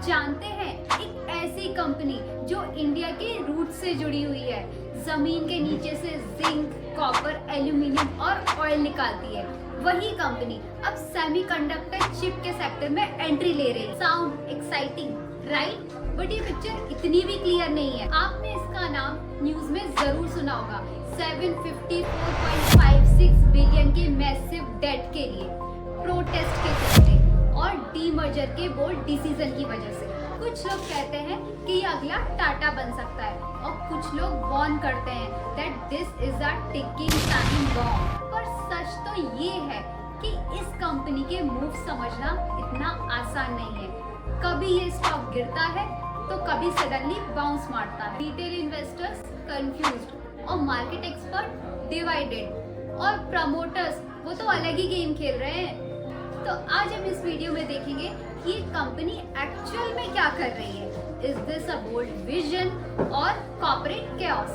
जानते हैं एक ऐसी कंपनी जो इंडिया के रूट से जुड़ी हुई है, जमीन के नीचे से जिंक, कॉपर, एल्यूमिनियम और ऑयल निकालती है। वही कंपनी अब सेमीकंडक्टर चिप के सेक्टर में एंट्री ले रही है। Sound exciting, right? बट ये पिक्चर इतनी भी क्लियर नहीं है। आपने इसका नाम न्यूज में जरूर सुना होगा। 754.56 बिलियन के मैसिव डेट के लिए, प्रोटेस्ट के चलते और डीमर्जर के बोल्ड डिसीजन की वजह से। कुछ लोग कहते हैं कि ये अगला टाटा बन सकता है और कुछ लोग वार्न करते हैं that this is a ticking time bomb. पर सच तो ये है कि इस कंपनी के मूव समझना इतना आसान नहीं है। कभी ये स्टॉक गिरता है तो कभी सडनली बाउंस मारता है। रिटेल इन्वेस्टर्स कंफ्यूज्ड और मार्केट एक्सपर्ट डिवाइडेड और प्रमोटर्स वो तो अलग ही गेम खेल रहे हैं। तो आज हम इस वीडियो में देखेंगे कि ये कंपनी एक्चुअल में क्या कर रही है। Is this a bold vision और कॉर्पोरेट chaos?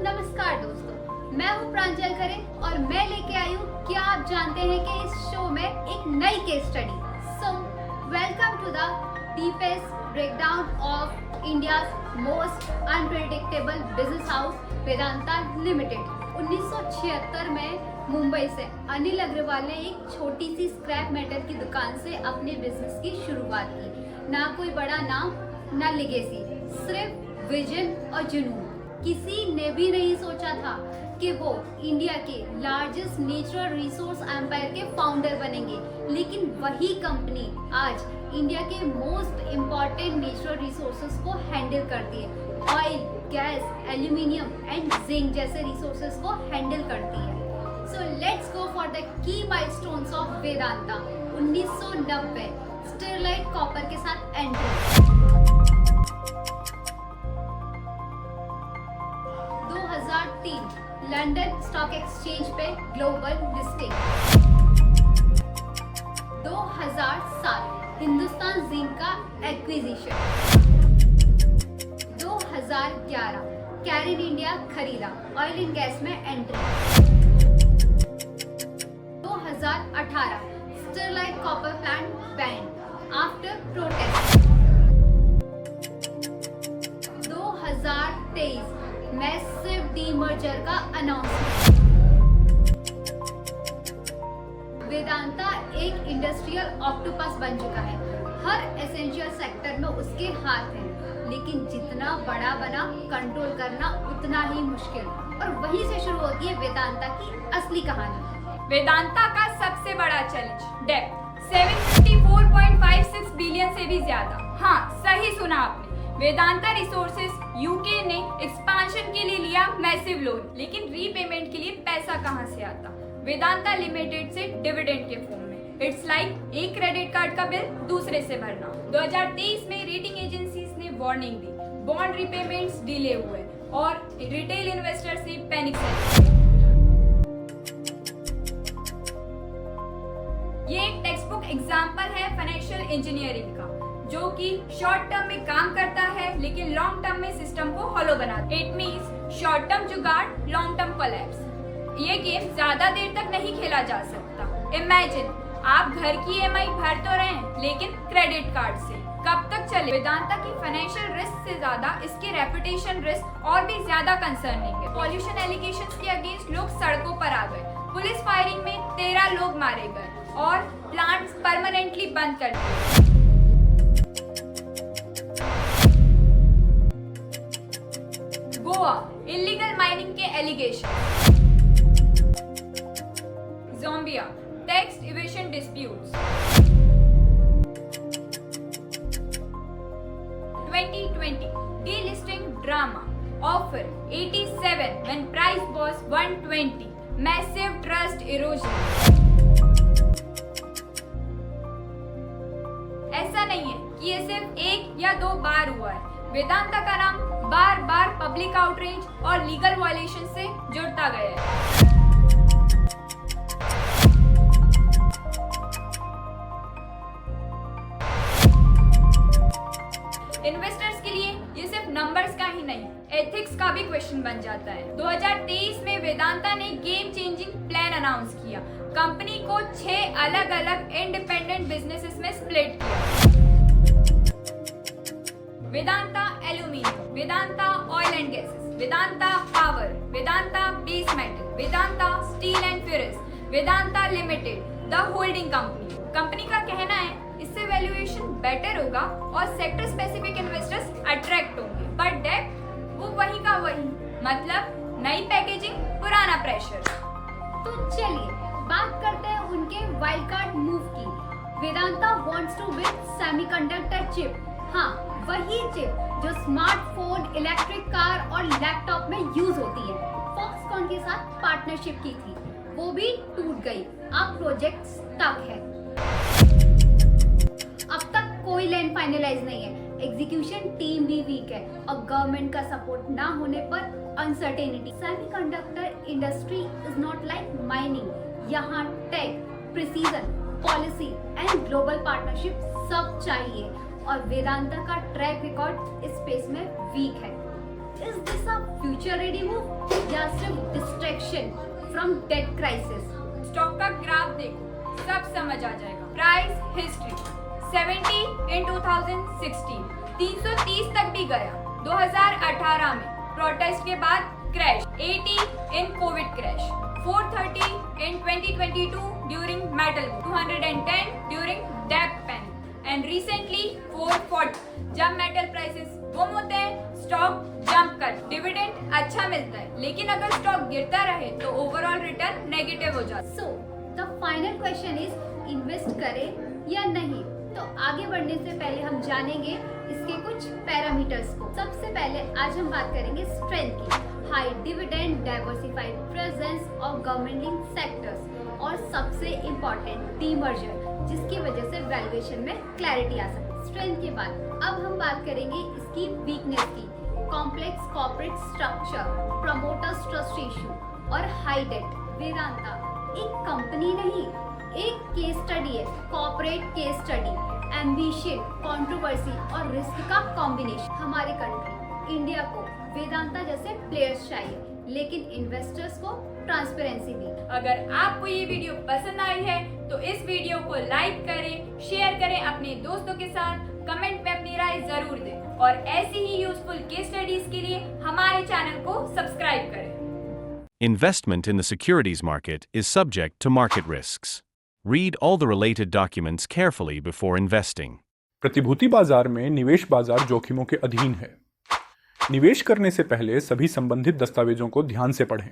नमस्कार दोस्तों, मैं हूँ प्रांजल खरे और मैं लेके आई हूँ क्या आप जानते हैं कि इस शो में एक नई case study. So welcome to the deepest breakdown of India's most unpredictable business house Vedanta limited. 1976 में मुंबई से अनिल अग्रवाल ने एक छोटी सी स्क्रैप मेटल की दुकान से अपने बिजनेस की शुरुआत की। ना कोई बड़ा नाम, ना लिगेसी, सिर्फ विजन और जुनून। किसी ने भी नहीं सोचा था कि वो इंडिया के लार्जेस्ट नेचुरल रिसोर्स एम्पायर के फाउंडर बनेंगे, लेकिन वही कंपनी आज इंडिया के मोस्ट इम्पोर्टेंट नेचुरल रिसोर्सेज को हैंडल करती है। Oil, gas, aluminium and zinc जैसे रिसोर्सेज को हैंडल करती है। So let's go for the key milestones of Vedanta. 1990 Sterlite copper के साथ एंट्री। 2003 लंदन स्टॉक एक्सचेंज पे ग्लोबल लिस्टिंग। 2007 हिंदुस्तान जिंक का एक्विजिशन। 2011 कैरिन इंडिया खरीदा, ऑयल एंड गैस में entry. 2018 Sterlite copper plant ban after protest. 2023 massive demerger का announcement. Vedanta एक industrial octopus बन चुका है। हर एसेंशियल सेक्टर में उसके हाथ हैं, लेकिन जितना बड़ा बना कंट्रोल करना उतना ही मुश्किल। और वहीं से शुरू होती है वेदांता की असली कहानी। वेदांता का सबसे बड़ा चैलेंज डेप्थ 754.56 बिलियन से भी ज्यादा। हाँ, सही सुना आपने। वेदांता रिसोर्सेज यूके ने एक्सपांशन के लिए लिया मैसिव लोन, लेकिन रीपेमेंट के लिए पैसा कहां से आता? वेदांता लिमिटेड से डिविडेंड के फॉर्म में। इट्स लाइक एक क्रेडिट कार्ड का बिल दूसरे से भरना। 2023 में रेटिंग एजेंसीज ने वार्निंग दी, बॉन्ड रीपेमेंट्स डिले हुए और रिटेल इन्वेस्टर्स ने पैनिक सेल। ये एक टेक्स्ट बुक एग्जाम्पल है फाइनेंशियल इंजीनियरिंग का, जो कि शॉर्ट टर्म में काम करता है लेकिन लॉन्ग टर्म में सिस्टम को हॉलो बनाता है। इट मींस शॉर्ट टर्म जुगाड़, लॉन्ग टर्म कोलैप्स। ये गेम ज्यादा देर तक नहीं खेला जा सकता। इमेजिन आप घर की EMI भर तो रहे हैं लेकिन क्रेडिट कार्ड से। कब तक चले? वेदांता की फाइनेंशियल रिस्क से ज्यादा इसकी रेपुटेशन रिस्क और भी ज्यादा कंसर्निंग है। पॉल्यूशन एलिगेशंस के अगेंस्ट लोग सड़कों पर आ गए। पुलिस फायरिंग में 13 लोग मारे गए और प्लांट्स परमानेंटली बंद कर दिए। गोवा इलीगल माइनिंग के allegation. Zambia tax evasion disputes. 2020 delisting drama. Offer 87 when price was 120. Massive trust erosion. ऐसा नहीं है कि ये सिर्फ एक या दो बार हुआ है। वेदांता का नाम बार बार पब्लिक आउटरीच और लीगल वायलेशन से जुड़ता गया है। इन्वेस्टर्स के लिए ये सिर्फ नंबर्स का ही नहीं, एथिक्स का भी क्वेश्चन बन जाता है। 2023 में वेदांता ने गेम चेंजिंग प्लान अनाउंस किया। कंपनी को 6 अलग अलग इंडिपेंडेंट बिजनेसेस में स्प्लिट किया। Vedanta aluminium, Vedanta oil and gases, Vedanta power, Vedanta base metal, Vedanta steel and ferrous, Vedanta limited, the holding company का कहना है इससे वैल्यूएशन बेटर होगा और सेक्टर स्पेसिफिक इन्वेस्टर्स अट्रैक्ट होंगे, बट डेट वो वही का वही, मतलब नई पैकेजिंग, पुराना प्रेशर। तो चलिए बात करते हैं उनके वाइल्ड कार्ड मूव की। Vedanta wants to build semiconductor chip. हाँ, वही चिप जो स्मार्टफोन, इलेक्ट्रिक कार और लैपटॉप में यूज होती है। फॉक्सकॉन के साथ पार्टनरशिप की थी, वो भी टूट गई। अब प्रोजेक्ट स्टक है। अब तक कोई लैंड फाइनलाइज नहीं है, एग्जीक्यूशन टीम भी वीक है और गवर्नमेंट का सपोर्ट ना होने पर uncertainty. Semiconductor industry is not like mining. यहाँ tech, precision, policy and global partnership सब चाहिए और वेदांता का ट्रैक रिकॉर्ड इस स्पेस में वीक है। Is this a future ready move या सिर्फ distraction from debt crisis? Stock का ग्राफ देखो, सब समझ आ जाएगा। प्राइस हिस्ट्री 70 इन 2016, 330 तक भी गया। 2018 में प्रोटेस्ट के बाद क्रैश, 80 इन कोविड क्रैश, 430 इन 2022 ड्यूरिंग मेटल, 210 ड्यूरिंग डेब्ट पैनिक एंड रिसेंटली 440। जब मेटल प्राइसेस बूम होते हैं, स्टॉक जंप कर डिविडेंड अच्छा मिलता है, लेकिन अगर स्टॉक गिरता रहे तो ओवरऑल रिटर्न नेगेटिव हो जाता है। So the final question is invest करें या नहीं? तो आगे बढ़ने से पहले हम जानेंगे इसके कुछ पैरामीटर्स को। सबसे पहले आज हम बात करेंगे स्ट्रेंथ की। हाई डिविडेंड, डाइवर्सिफाइड प्रेजेंस और गवर्नमेंट लिंक सेक्टर्स और सबसे इम्पोर्टेंट डीमर्जर, जिसकी वजह से वैल्यूएशन में क्लैरिटी आ सकती है। स्ट्रेंथ के बाद अब हम बात करेंगे इसकी वीकनेस की। Complex corporate structure, promoters trust issue और हाई डेट। वेदांता एक कंपनी नहीं, एक केस स्टडी है, corporate case study, ambition, controversy और रिस्क का कॉम्बिनेशन। हमारी कंट्री इंडिया को वेदांता जैसे प्लेयर्स चाहिए, लेकिन इन्वेस्टर्स को ट्रांसपेरेंसी भी। अगर आपको ये वीडियो पसंद आई है तो इस वीडियो को लाइक करें, शेयर करें अपने दोस्तों के साथ, कमेंट में अपनी राय जरूर दें और ऐसी ही यूजफुल केस स्टडीज के लिए हमारे चैनल को सब्सक्राइब करें। Investment in the securities market is subject to market risks. Read all the related documents carefully before investing. प्रतिभूति बाजार में निवेश बाजार जोखिमों के अधीन है। निवेश करने से पहले सभी संबंधित दस्तावेजों को ध्यान से पढ़ें।